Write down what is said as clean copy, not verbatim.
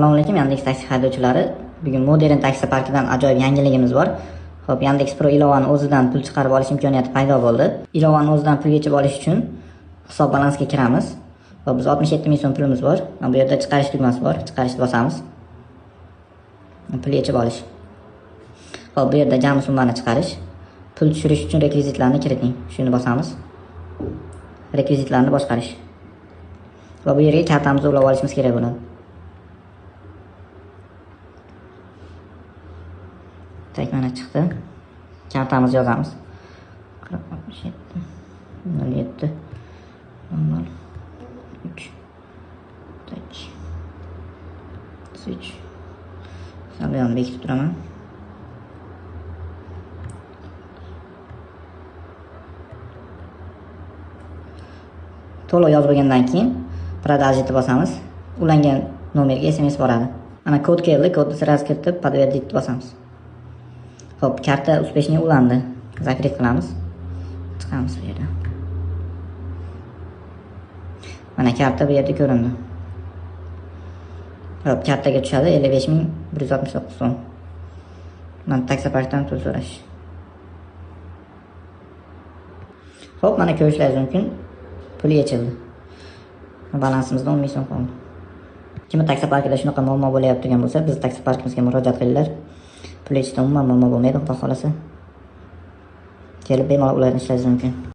Assalomu alaykum, Yandex taksi haydovchilari. Bugun Modern taksi parkidan ajoyib yangiligimiz bor. Xo'p, Yandex Pro ilovani o'zidan pul chiqarib olish imkoniyati paydo bo'ldi. Ilovani o'zidan pul yechib olish uchun hisob balansga kiramiz. Xo'p, biz 67 ming so'm pulimiz bor. Bu yerda chiqarish tugmasi bor. Chiqarishni bosamiz. Pul yechib olish. Xo'p, bu yerda jami summani chiqarish. Pul tushirish uchun rekvizitlarni kiriting. Shuni bosamiz. Rekvizitlarni boshqarish. Va bu yerga kartamizni ulab olishimiz kerak bo'ladi. Tak mana chiqdi. Kartamizni yozamiz. 67 07 03 tak switch. Sabyan bekitib turaman. To'liq yozib bo'lgandan keyin продолжить bosamiz. Ulangan nomerga SMS boradi. Mana kod keldi, kodni sразу kiritib подтвердить bosamiz. Xo'p, karta успешный ulandi. Zakrit qilamiz. Chiqamiz bu yerdan. Mana karta bu yerda ko'rindi. Xo'p, kartaga tushadi 55169 so'm. Mana taksi parkdan pul so'rash. Xo'p, mana ko'rishlaringiz mumkin. Pul yechildi. Balansimizda 10 ming so'm qoldi. Kim taksi parkida shunaqa muammo bo'layapti degan bo'lsa, biz taksi parkimizga murojaat qilinglar. Pul yechishda umuman muammo bo'lmaydi, xudo xolasa. Kelib bemalol ularni ishlashingiz mumkin.